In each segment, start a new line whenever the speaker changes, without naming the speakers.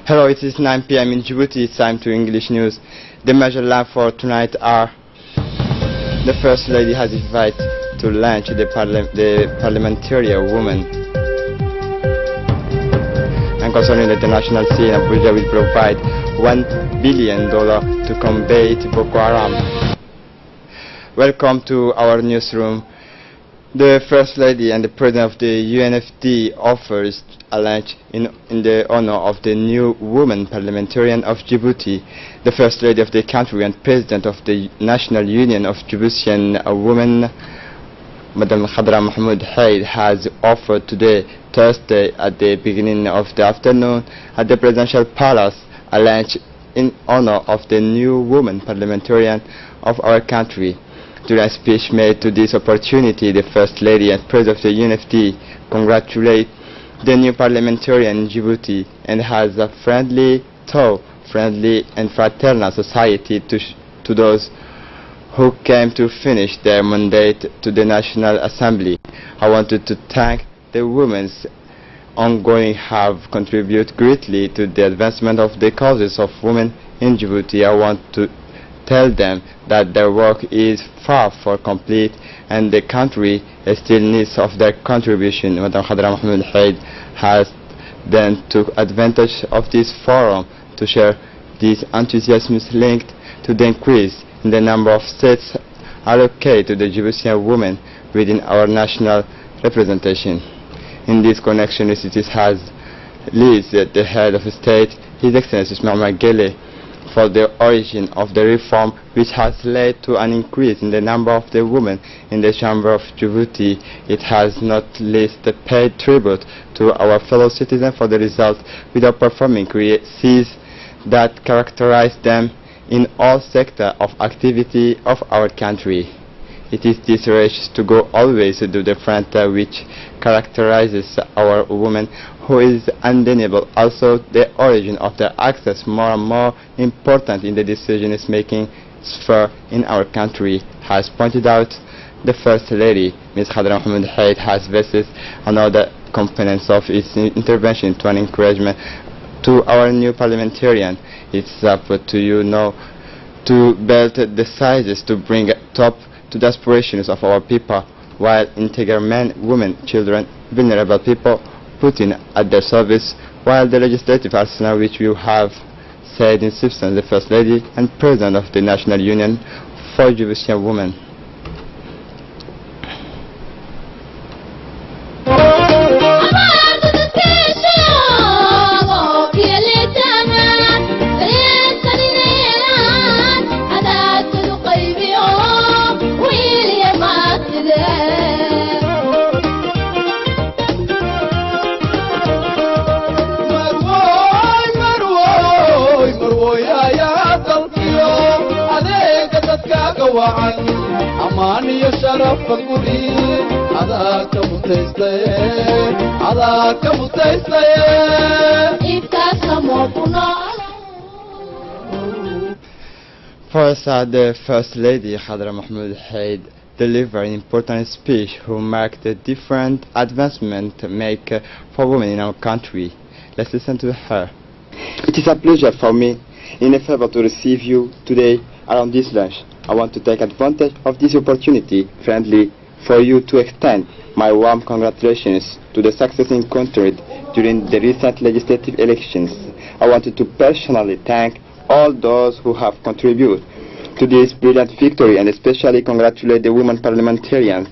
Hello, it is 9 p.m. in Djibouti. It's time to English news. The major line for tonight are: the First Lady has invited to lunch the parliamentarian woman. And concerning the international scene, Abuja will provide $1 billion to combat Boko Haram. Welcome to our newsroom. The First Lady and the President of the UNFD offers a lunch in the honor of the new woman parliamentarian of Djibouti. The First Lady of the country and President of the National Union of Djiboutian Women, Madam Khadra Mahmoud Haid, has offered today, Thursday, at the beginning of the afternoon, at the Presidential Palace, a lunch in honor of the new woman parliamentarian of our country. During a speech made to this opportunity, the First Lady and President of the UNFD congratulate the new parliamentarian in Djibouti and has a friendly and fraternal society to those who came to finish their mandate to the National Assembly. I wanted to thank the women's ongoing have contributed greatly to the advancement of the causes of women in Djibouti. I want to tell them that their work is far from complete and the country still needs of their contribution. Madam Khadra Mahmoud Haid has then took advantage of this forum to share these enthusiasms linked to the increase in the number of seats allocated to the Djiboutian women within our national representation. In this connection, it has leads the head of state, His Excellency Ismail Gele, for the origin of the reform which has led to an increase in the number of the women in the Chamber of Djibouti. It has not least paid tribute to our fellow citizens for the results without performing crises that characterize them in all sectors of activity of our country. It is this race to go always to the front which characterizes our women, who is undeniable. Also, the origin of their access more and more important in the decision-making sphere in our country, has pointed out the First Lady. Ms. Khadra Mahmoud Haid has vested another components of its intervention to an encouragement to our new parliamentarian. It's up to you now to build the sizes to bring top to the aspirations of our people, while integral men, women, children, vulnerable people put in at their service, while the legislative arsenal which you have said in substance the First Lady and President of the National Union for Djiboutian Women.
أماني شرف قولي عذاك متيسلي عذاك متيسلي
First, the First Lady Khadra Mahmoud Haid delivered an important speech who marked the different advancements made for women in our country. Let's listen to her. It is a pleasure for me in a favor to receive you today around this lunch. I want to take advantage of this opportunity friendly for you to extend my warm congratulations to the success encountered during the recent legislative elections. I wanted to personally thank all those who have contributed to this brilliant victory, and especially congratulate the women parliamentarians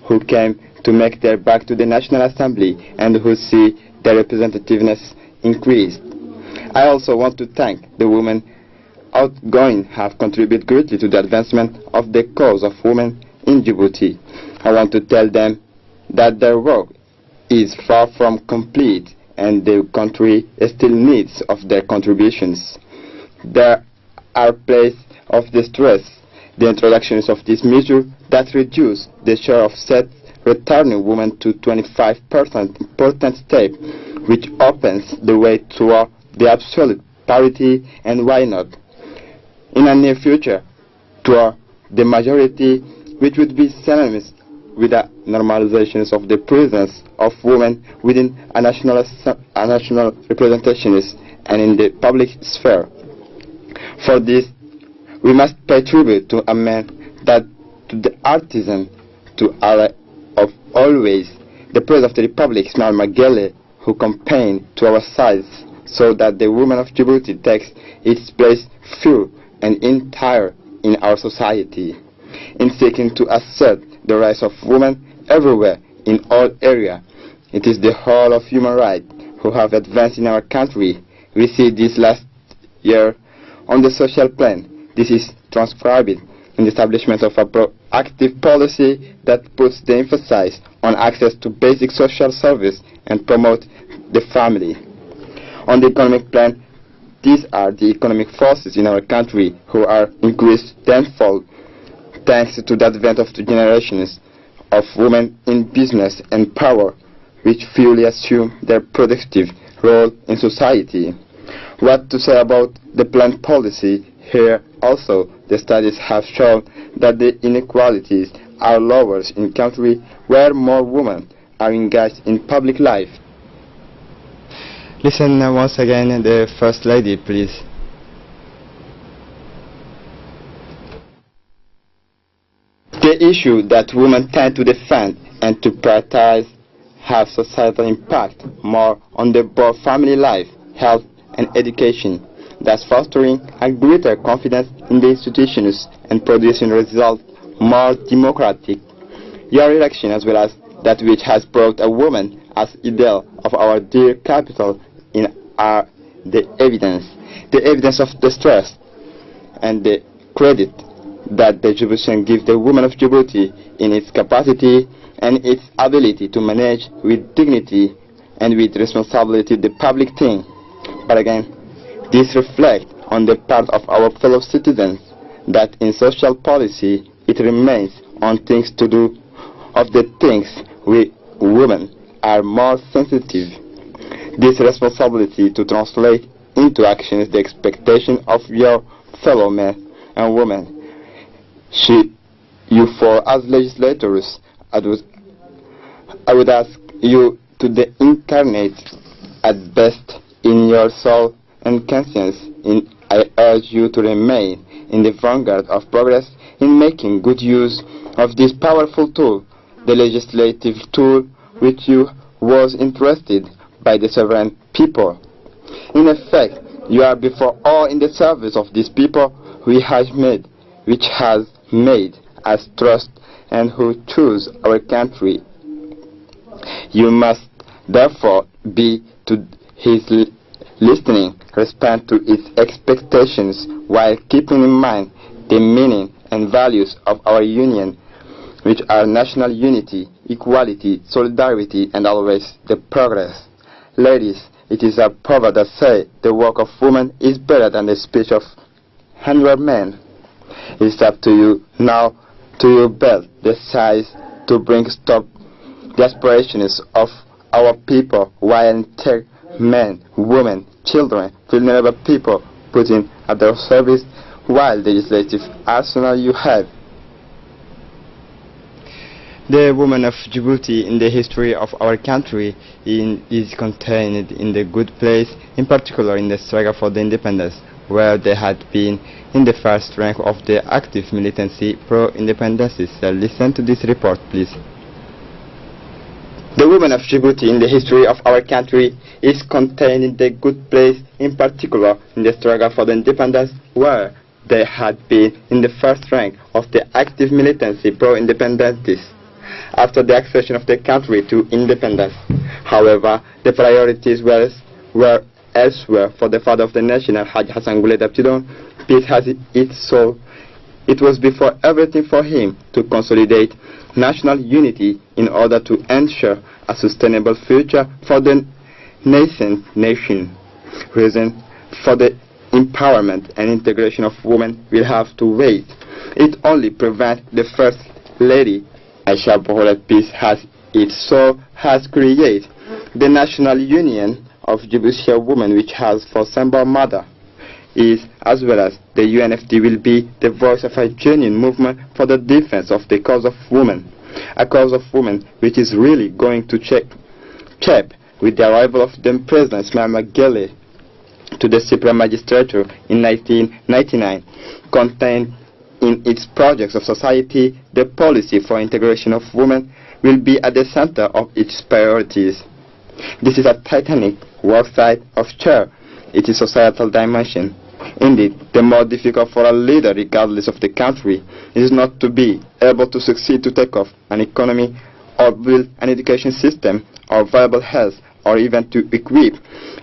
who came to make their back to the National Assembly and who see their representativeness increased. I also want to thank the women outgoing have contributed greatly to the advancement of the cause of women in Djibouti. I want to tell them that their work is far from complete and the country still needs of their contributions. There are places of distress, the introductions of this measure that reduce the share of seats returning women to 25%, important step which opens the way toward the absolute parity, and why not in the near future toward the majority, which would be synonymous with the normalizations of the presence of women within a national representations and in the public sphere. For this, we must pay tribute to a man that to the artisan, to ally of always, the President of the Republic, Ismail Magele, who campaigned to our sides so that the woman of Djibouti takes its place full and entire in our society, in seeking to assert the rights of women everywhere in all areas. It is the whole of human rights who have advanced in our country. We see this last year on the social plan. This is transcribed in the establishment of a proactive policy that puts the emphasis on access to basic social service and promote the family. On the economic plan, these are the economic forces in our country who are increased tenfold thanks to the advent of the generations of women in business and power, which fully assume their productive role in society. What to say about the planned policy? Here also the studies have shown that the inequalities are lower in countries where more women are engaged in public life.
Listen once again the First Lady, please.
The issue that women tend to defend and to prioritize have societal impact more on the both family life, health and education, thus fostering a greater confidence in the institutions and producing results more democratic. Your election, as well as that which has brought a woman as ideal of our dear capital in are the evidence of the stress and the credit that the Djiboutian gives the woman of Djibouti in its capacity and its ability to manage with dignity and with responsibility the public thing. But again, this reflects on the part of our fellow citizens that in social policy it remains on things to do of the things we women are more sensitive. This responsibility to translate into action is the expectation of your fellow men and women. You for as legislators, I would ask you to the incarnate at best in your soul and conscience. I urge you to remain in the vanguard of progress in making good use of this powerful tool, the legislative tool which you was entrusted by the sovereign people. In effect, you are before all in the service of these people which has made us trust and who choose our country. You must therefore be to his listening, respond to its expectations while keeping in mind the meaning and values of our union, which are national unity, equality, solidarity, and always the progress. Ladies, it is a proverb that says the work of women is better than the speech of 100 men. It's up to you now to your belt the size to bring stop the aspirations of our people while take men, women, children, vulnerable people put in at their service while the legislative arsenal you have.
The woman of Djibouti in the history of our country is contained in the good place, in particular in the struggle for the independence, where they had been in the first rank of the active militancy pro-independences. Listen to this report, please.
The woman of Djibouti in the history of our country is contained in the good place, in particular in the struggle for the independence, where they had been in the first rank of the active militancy pro-independences. After the accession of the country to independence, however, the priorities were elsewhere for the father of the nation, Haj Hassan Goulet Abtidon. Peace has its soul. It was before everything for him to consolidate national unity in order to ensure a sustainable future for the nascent nation. Reason for the empowerment and integration of women will have to wait. It only prevents the First Lady, Aisha Boholet Peace has its soul, has created the National Union of Djiboutian Women, which has for symbol mother, is as well as the UNFD will be the voice of a genuine movement for the defense of the cause of women, a cause of women which is really going to check with the arrival of the President Ismail Magele.
to the Supreme Magistrature in 1999, contained in its projects of society. The policy for integration of women will be at the center of its priorities. This is a titanic worksite of chair. It is societal dimension. Indeed, the more difficult for a leader, regardless of the country, is not to be able to succeed to take off an economy or build an education system or viable health or even to equip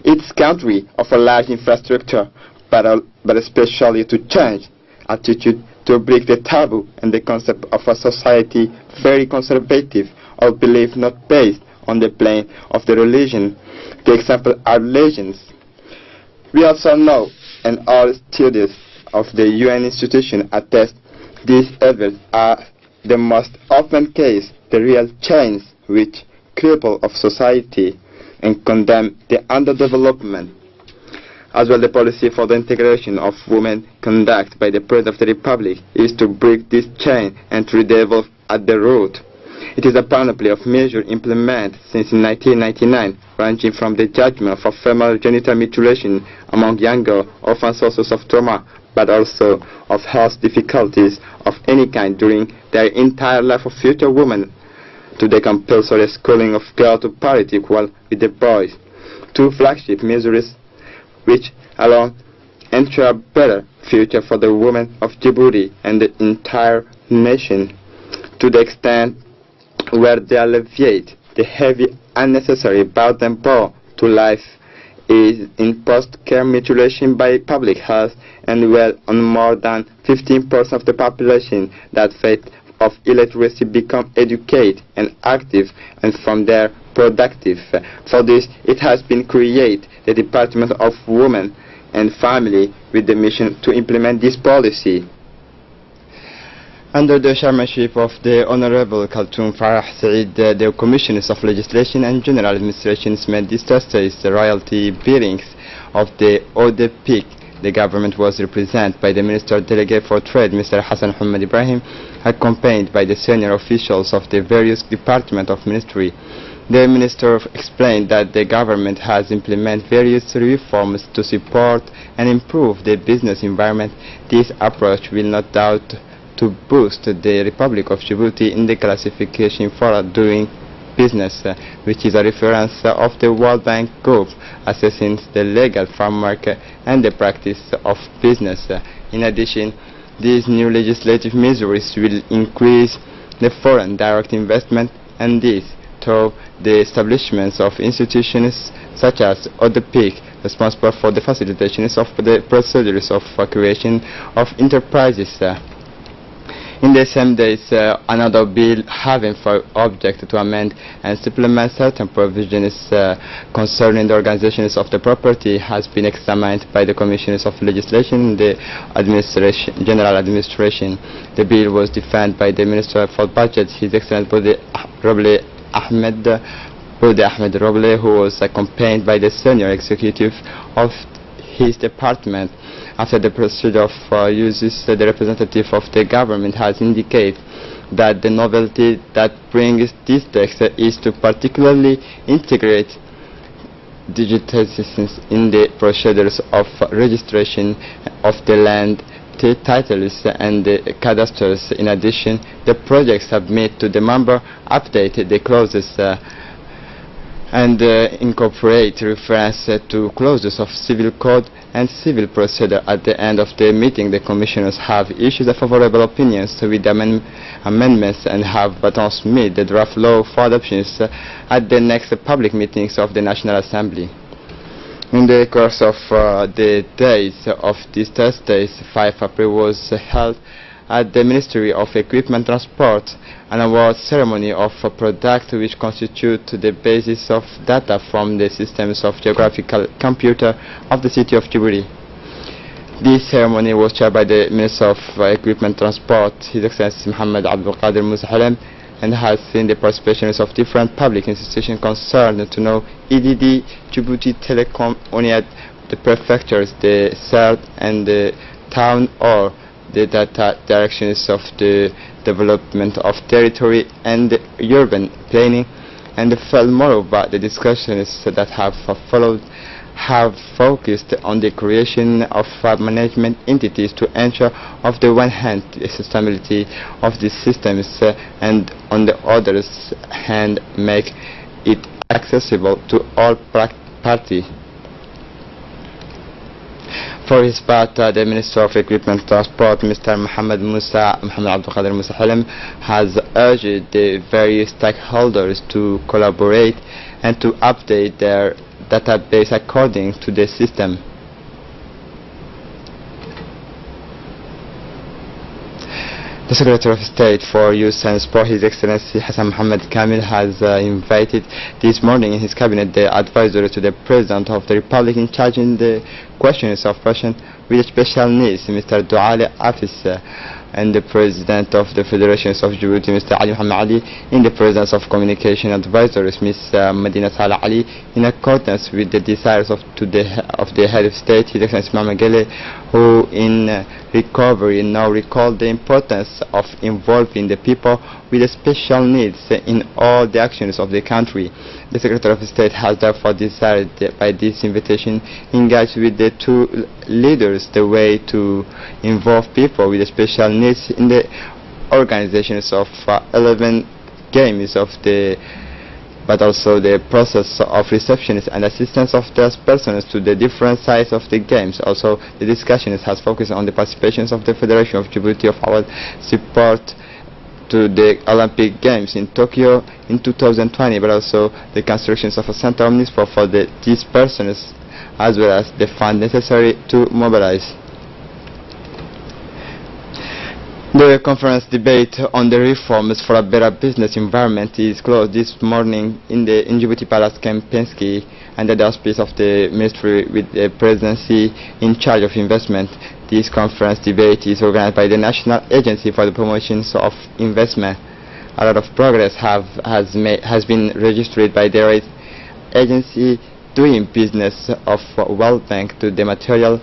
its country of a large infrastructure, but especially to change attitude, to break the taboo and the concept of a society very conservative or belief not based on the plane of the religion. The example are legends. We also know, and all studies of the UN institution attest, these events are the most often case, the real change which cripple of society and condemn the underdevelopment. As well, the policy for the integration of women conducted by the President of the Republic is to break this chain and to redevelop at the root. It is a panoply of measures implemented since 1999, ranging from the judgment of female genital mutilation among young girls, often sources of trauma, but also of health difficulties of any kind during their entire life of future women, to the compulsory schooling of girls to parity equal with the boys. Two flagship measures which alone ensure a better future for the women of Djibouti and the entire nation, to the extent where they alleviate the heavy unnecessary burden brought to life is in post-care mutilation by public health, and well on more than 15% of the population that face of illiteracy become educated and active, and from there productive. For this, it has been created the Department of Women and Family with the mission to implement this policy. Under the chairmanship of the Honorable Khaltoum Farah Said, the Commissioners of Legislation and General Administrations made these Thursdays the royalty bearings of the ODPIC. The government was represented by the Minister Delegate for Trade, Mr. Hassan Hamad Ibrahim, accompanied by the senior officials of the various departments of ministry. The Minister explained that the government has implemented various reforms to support and improve the business environment. This approach will not doubt to boost the Republic of Djibouti in the classification for doing business, which is a reference of the World Bank Group assessing the legal framework and the practice of business. In addition, these new legislative measures will increase the foreign direct investment, and this through the establishments of institutions such as ODPIC, responsible for the facilitation of the procedures of creation of enterprises. In the same days, another bill having for object to amend and supplement certain provisions concerning the organizations of the property has been examined by the Commissioners of Legislation and the General Administration. The bill was defended by the Minister for Budget, His Excellency Bode Ahmed Roble, who was accompanied by the senior executive of his department. After the procedure of uses, the representative of the government has indicated that the novelty that brings this text is to particularly integrate digitizations in the procedures of registration of the land, the titles and the cadastres. In addition, the project submit to the member update the clauses and incorporate reference to clauses of civil code and civil procedure. At the end of the meeting, the commissioners have issued a favorable opinions with amendments and have transmitted the draft law for adoptions at the next public meetings of the National Assembly. In the course of the days of this Thursday, 5 April was held at the Ministry of Equipment Transport an award ceremony of a product which constitute the basis of data from the systems of geographical computer of the city of Djibouti. This ceremony was chaired by the Minister of Equipment Transport, His Excellency Mohammed Abdul Qadir Musahalem, and has seen the participations of different public institutions concerned to know EDD, Djibouti Telecom, ONIAD, the prefectures, the CERT, and the town or the data directions of the development of territory and the urban planning, and moreover the discussions that have followed have focused on the creation of management entities to ensure, on the one hand, the sustainability of the systems and on the other hand, make it accessible to all parties. For his part, the Minister of Equipment and Transport, Mr. Mohammed Abdul Qadir Musa Halim, has urged the various stakeholders to collaborate and to update their database according to the system. The Secretary of State for Youth and Sport, His Excellency Hassan Mohammed Kamil, has invited this morning in his cabinet the advisor to the President of the Republic in charge in the questions of persons with special needs, Mr. Douale Afis, and the President of the Federations of Djibouti, Mr. Ali Mohammed Ali, in the presence of Communication Advisors, Ms. Medina Salah Ali, in accordance with the desires of the Head of State, His Excellency Mohamed Gele, who in recovery now recalled the importance of involving the people with special needs in all the actions of the country. The Secretary of State has therefore decided by this invitation engage with the two leaders the way to involve people with special needs in the organizations of 11 games of the but also the process of reception and assistance of those persons to the different sides of the games. Also, the discussion has focused on the participations of the Federation of Djibouti of our support to the Olympic Games in Tokyo in 2020, but also the constructions of a center omnisport for these persons, as well as the fund necessary to mobilize. The conference debate on the reforms for a better business environment is closed this morning in Djibouti Palace Kempinski under the auspice of the Ministry with the Presidency in charge of investment. This conference debate is organized by the National Agency for the Promotion of Investment. A lot of progress has been registered by the agency doing business of World Bank to the material.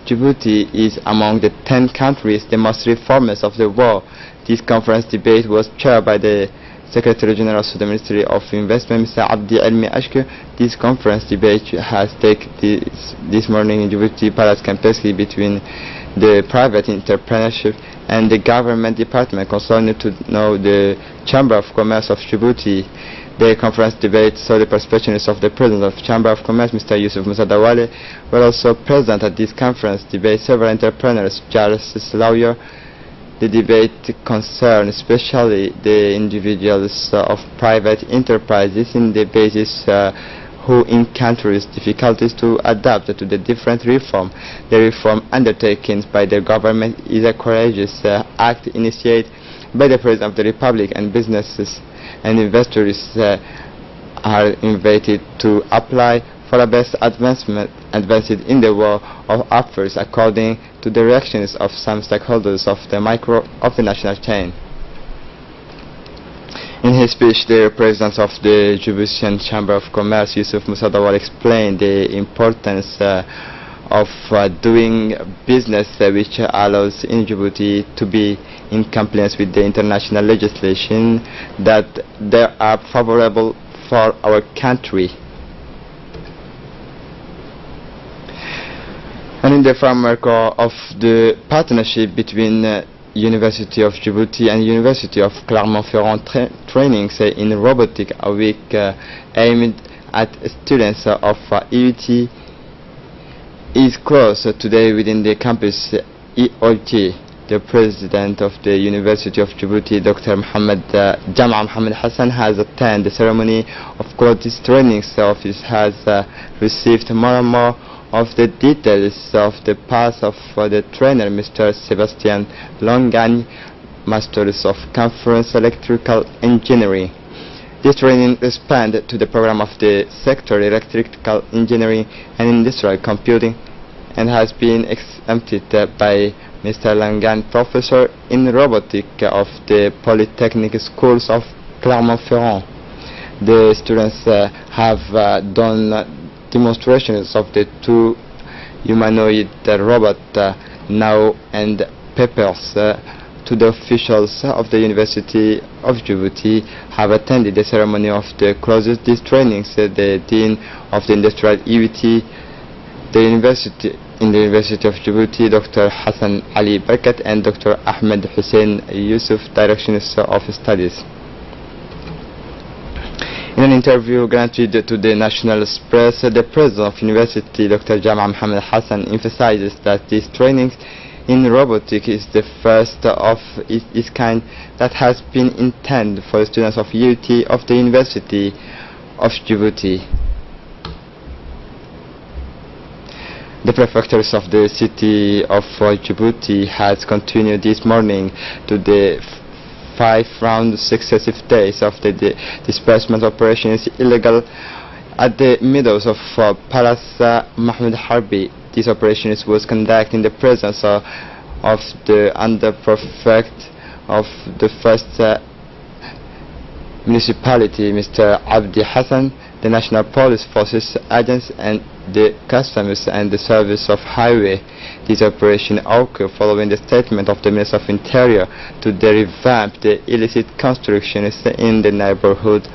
Djibouti is among the 10 countries the most reformers of the world. This conference debate was chaired by the Secretary General of the Ministry of Investment, Mr. Abdi Elmi Ashke. This conference debate has taken this morning in Djibouti Palace Kempinski between the private entrepreneurship and the government department concerned to know the Chamber of Commerce of Djibouti. The conference debate saw the perspectives of the President of Chamber of Commerce, Mr. Yusuf Musa Dawale, were also present at this conference debate several entrepreneurs, journalists, lawyers. The debate concerned especially the individuals of private enterprises in the basis who encounters difficulties to adapt to the different reform. The reform undertaken by the government is a courageous act initiated by the President of the Republic, and businesses and investors are invited to apply for the best advanced in the world of affairs according to the reactions of some stakeholders of the national chain. In his speech, the President of the Djiboutian Chamber of Commerce, Yusuf Musa Dawal, explained the importance of doing business which allows in Djibouti to be in compliance with the international legislation that they are favorable for our country. And in the framework of the partnership between University of Djibouti and University of Clermont-Ferrand trainings in robotic a week aimed at students of EUT is closed today within the campus EOT. The President of the University of Djibouti, Dr. Jama Mohammed Hassan, has attended the ceremony. Of course, this training office has received more and more of the details of the path of the trainer, Mr. Sebastian Longagne, Masters of Conference Electrical Engineering. This training expanded to the program of the sector Electrical Engineering and Industrial Computing and has been exempted by Mr. Langan, Professor in Robotics of the Polytechnic Schools of Clermont-Ferrand. The students have done demonstrations of the two humanoid robot now and papers to the officials of the University of Djibouti have attended the ceremony of the closest these trainings. The Dean of the Industrial EUT, In the University of Djibouti, Dr. Hassan Ali Barkat and Dr. Ahmed Hussein Yusuf, Directors of Studies. In an interview granted to the National Press, the President of University, Dr. Jama Mohammed Hassan, emphasizes that this training in robotics is the first of its kind that has been intended for students of UT of the University of Djibouti. The prefectures of the city of Djibouti has continued this morning to the 5 round successive days of the disbursement operation is illegal at the meadows of Palace Mahmoud Harbi. This operation was conducted in the presence of the under-prefect of the first municipality, Mr. Abdi Hassan, the National Police Forces agents and the Customs and the Service of Highway. This operation occurred following the statement of the Minister of Interior to revamp the illicit constructions in the neighborhood.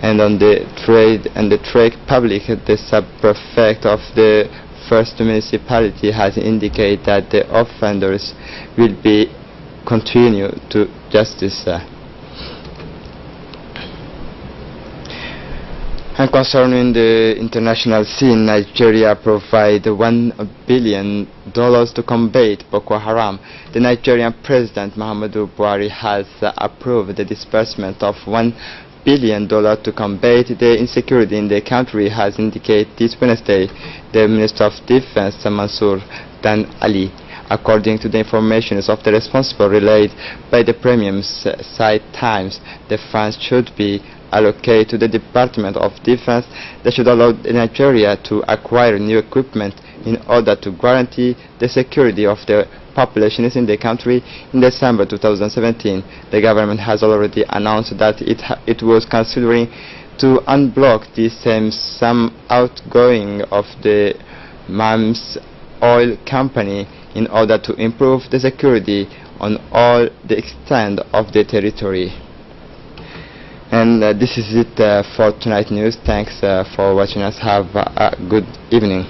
And on the trade public, the sub-prefect of the first municipality has indicated that the offenders will be continued to justice. And concerning the international scene, Nigeria provided $1 billion to combat Boko Haram. The Nigerian President Muhammadu Buhari has approved the disbursement of $1 billion to combat the insecurity in the country, has indicated this Wednesday the Minister of Defense Mansour Dan Ali. According to the information of the responsible relayed by the premium site Times, the funds should be allocated to the Department of Defense that should allow Nigeria to acquire new equipment in order to guarantee the security of the populations in the country. In December 2017, the government has already announced that it was considering to unblock the some outgoing of the MAMS oil company in order to improve the security on all the extent of the territory. And this is it for tonight's news. Thanks for watching us. Have a good evening.